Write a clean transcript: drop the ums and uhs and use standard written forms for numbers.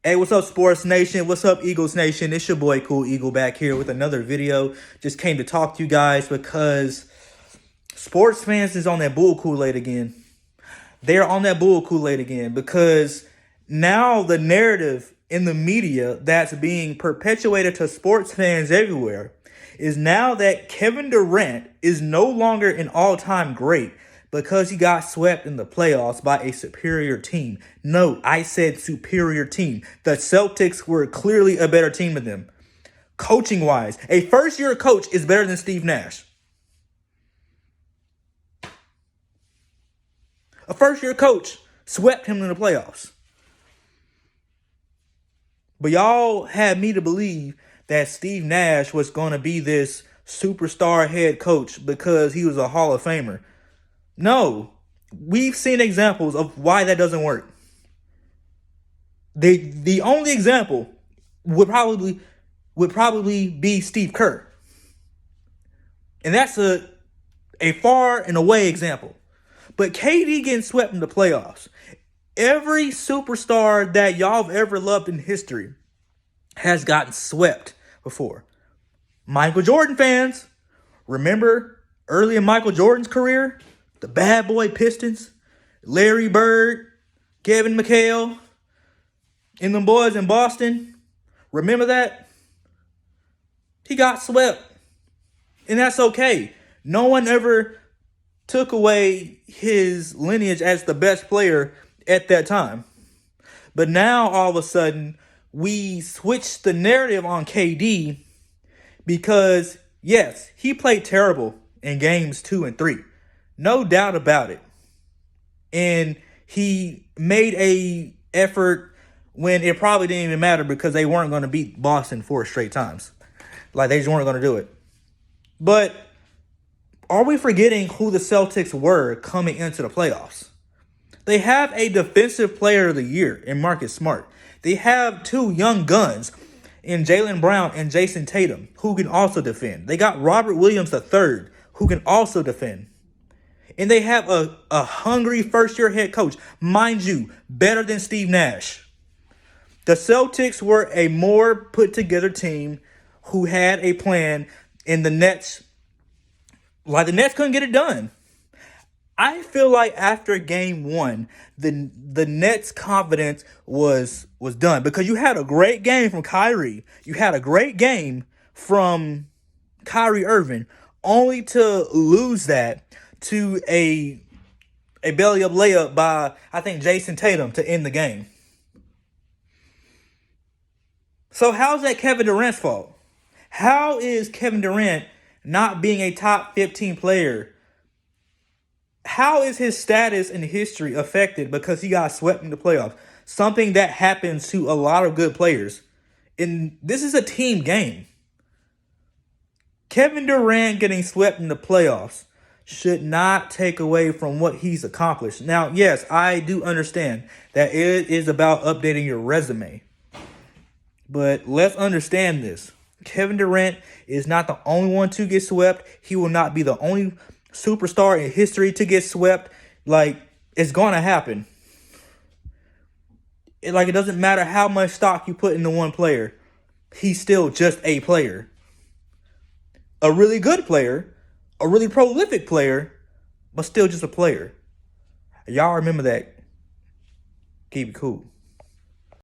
Hey, what's up, Sports Nation? What's up, Eagles Nation? It's your boy, Cool Eagle, back here with another video. Just came to talk to you guys because sports fans is on that bull Kool-Aid again. They're on that bull Kool-Aid again because now the narrative in the media that's being perpetuated to sports fans everywhere is now that Kevin Durant is no longer an all-time great because he got swept in the playoffs by a superior team. No, I said superior team. The Celtics were clearly a better team than them. Coaching-wise, a first-year coach is better than Steve Nash. A first-year coach swept him in the playoffs. But y'all had me to believe that Steve Nash was going to be this superstar head coach because he was a Hall of Famer. No, we've seen examples of why that doesn't work. The only example would probably be Steve Kerr. And that's a far and away example. But KD getting swept in the playoffs. Every superstar that y'all have ever loved in history has gotten swept before. Michael Jordan fans, remember early in Michael Jordan's career? The bad boy Pistons, Larry Bird, Kevin McHale, and them boys in Boston. Remember that? He got swept. And that's okay. No one ever took away his lineage as the best player at that time. But now, all of a sudden, we switched the narrative on KD because, yes, he played terrible in games 2 and 3. No doubt about it. And he made a effort when it probably didn't even matter because they weren't going to beat Boston 4 straight times. Like, they just weren't going to do it. But are we forgetting who the Celtics were coming into the playoffs? They have a defensive player of the year in Marcus Smart. They have 2 young guns in Jaylen Brown and Jason Tatum who can also defend. They got Robert Williams III who can also defend. And they have a hungry first-year head coach. Mind you, better than Steve Nash. The Celtics were a more put-together team who had a plan, and the Nets couldn't get it done. I feel like after game 1, the Nets' confidence was done because you had a great game from Kyrie. You had a great game from Kyrie Irving, only to lose that to a belly-up layup by, I think, Jason Tatum to end the game. So how's that Kevin Durant's fault? How is Kevin Durant not being a top 15 player? How is his status in history affected because he got swept in the playoffs? Something that happens to a lot of good players. And this is a team game. Kevin Durant getting swept in the playoffs should not take away from what he's accomplished. Now, yes, I do understand that it is about updating your resume. But let's understand this. Kevin Durant is not the only one to get swept. He will not be the only superstar in history to get swept. Like, it's going to happen. It doesn't matter how much stock you put into one player. He's still just a player. A really good player, a really prolific player, but still just a player. Y'all remember that. Keep it cool.